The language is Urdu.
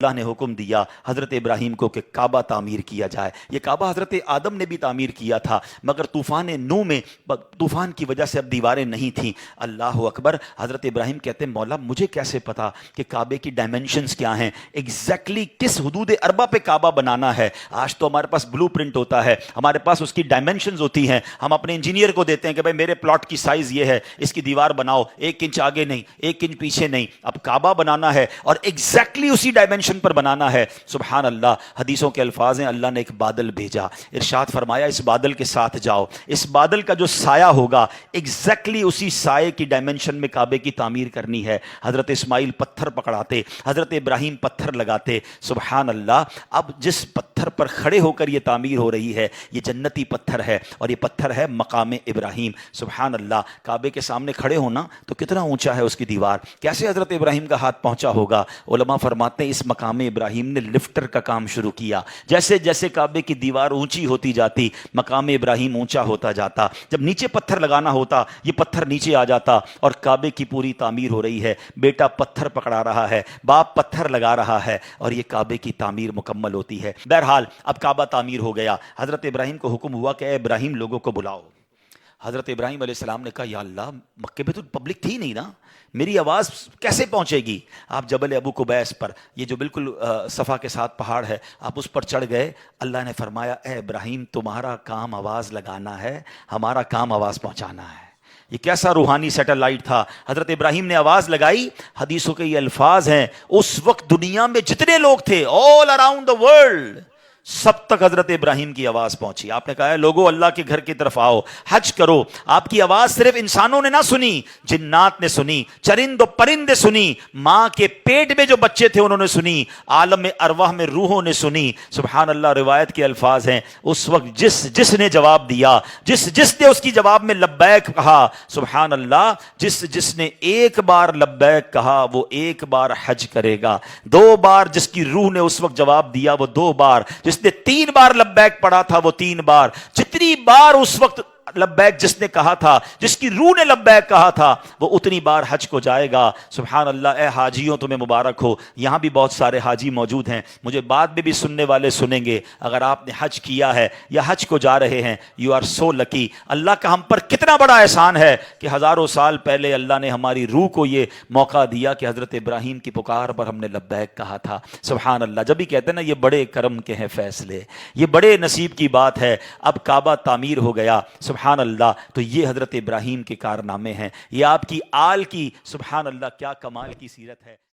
اللہ نے حکم دیا حضرت ابراہیم کو کہ کعبہ تعمیر کیا جائے۔ یہ کعبہ حضرت آدم نے بھی تعمیر کیا تھا، مگر طوفان نوح میں طوفان کی وجہ سے اب دیواریں نہیں تھیں۔ اللہ اکبر، حضرت ابراہیم کہتے ہیں مولا مجھے کیسے پتا کہ کعبے کی ڈائمنشنز کیا ہیں، ایگزیکٹلی کس حدود اربع پہ کعبہ بنانا ہے۔ آج تو ہمارے پاس بلو پرنٹ ہوتا ہے، ہمارے پاس اس کی ڈائمنشنز ہوتی ہیں، ہم اپنے انجینئر کو دیتے ہیں کہ بھائی میرے پلاٹ کی سائز یہ ہے، اس کی دیوار بناؤ 1 انچ آگے نہیں 1 انچ پیچھے نہیں۔ اب کعبہ بنانا ہے اور ایگزیکٹلی اسی ڈائمنشن پر بنانا ہے۔ سبحان اللہ، حدیثوں کے الفاظ ہیں اللہ نے ایک بادل بھیجا، ارشاد فرمایا اس بادل کے ساتھ جاؤ، اس بادل کا جو سایہ ہوگا ایگزیکٹلی اسی سائے کی ڈائمنشن میں کعبے کی تعمیر کرنی ہے۔ حضرت اسماعیل پتھر پکڑاتے، حضرت ابراہیم پتھر لگاتے۔ سبحان اللہ، اب جس پتھر پر کھڑے ہو کر یہ تعمیر ہو رہی ہے یہ جنتی پتھر ہے، اور یہ پتھر ہے مقام ابراہیم۔ سبحان اللہ، کعبے کے سامنے کھڑے ہونا تو کتنا اونچا ہے اس کی دیوار، کیسے حضرت ابراہیم کا ہاتھ پہنچا ہوگا۔ علماء فرماتے ہیں اس مقام ابراہیم نے لفٹر کا کام شروع کیا، جیسے جیسے کعبے کی دیوار اونچی ہوتی جاتی مقام ابراہیم اونچا ہوتا جاتا، جب نیچے پتھر لگانا ہوتا یہ پتھر نیچے آ جاتا اور کعبے کی پوری تعمیر ہو رہی ہے۔ بیٹا پتھر پکڑا رہا ہے، باپ پتھر لگا رہا ہے اور یہ کعبے کی تعمیر مکمل ہوتی ہے۔ بہرحال اب کعبہ تعمیر ہو گیا، حضرت ابراہیم کو حکم ہوا کہ اے ابراہیم لوگوں کو بلاؤ۔ حضرت ابراہیم علیہ السلام نے کہا یا اللہ مکے میں تو پبلک تھی نہیں نا، میری آواز کیسے پہنچے گی۔ آپ جبل ابو قبیس پر، یہ جو بالکل صفا کے ساتھ پہاڑ ہے، آپ اس پر چڑھ گئے۔ اللہ نے فرمایا اے ابراہیم تمہارا کام آواز لگانا ہے، ہمارا کام آواز پہنچانا ہے۔ یہ کیسا روحانی سیٹلائٹ تھا۔ حضرت ابراہیم نے آواز لگائی، حدیثوں کے یہ الفاظ ہیں اس وقت دنیا میں جتنے لوگ تھے all around the world سب تک حضرت ابراہیم کی آواز پہنچی۔ آپ نے کہا ہے لوگوں اللہ کے گھر کی طرف آؤ، حج کرو۔ آپ کی آواز صرف انسانوں نے نہ سنی، جنات نے سنی، چرند و پرند سنی، ماں کے پیٹ میں جو بچے تھے انہوں نے سنی، عالم ارواح میں روحوں نے سنی۔ سبحان اللہ، روایت کے الفاظ ہیں اس وقت جس نے جواب دیا، جس نے اس کی جواب میں لبیک کہا، سبحان اللہ، جس نے ایک بار لبیک کہا وہ ایک بار حج کرے گا، 2 بار جس کی روح نے اس وقت جواب دیا وہ 2 بار، جس نے 3 بار لبیک پڑھا تھا وہ 3 بار، جتنی بار اس وقت لبیک جس نے کہا تھا، جس کی روح نے لبیک کہا تھا وہ اتنی بار حج کو جائے گا۔ سبحان اللہ، اے حاجیوں تمہیں مبارک ہو۔ یہاں بھی بہت سارے حاجی موجود ہیں، مجھے بعد میں بھی سننے والے سنیں گے۔ اگر آپ نے حج کیا ہے یا حج کو جا رہے ہیں، یو آر سو لکی۔ اللہ کا ہم پر کتنا بڑا احسان ہے کہ ہزاروں سال پہلے اللہ نے ہماری روح کو یہ موقع دیا کہ حضرت ابراہیم کی پکار پر ہم نے لبیک کہا تھا۔ سبحان اللہ، جب بھی کہتے ہیں نا یہ بڑے کرم کے ہیں فیصلے، یہ بڑے نصیب کی بات ہے۔ اب کعبہ تعمیر ہو گیا، سبحان اللہ، تو یہ حضرت ابراہیم کے کارنامے ہیں، یہ آپ کی آل کی، سبحان اللہ کیا کمال کی سیرت ہے۔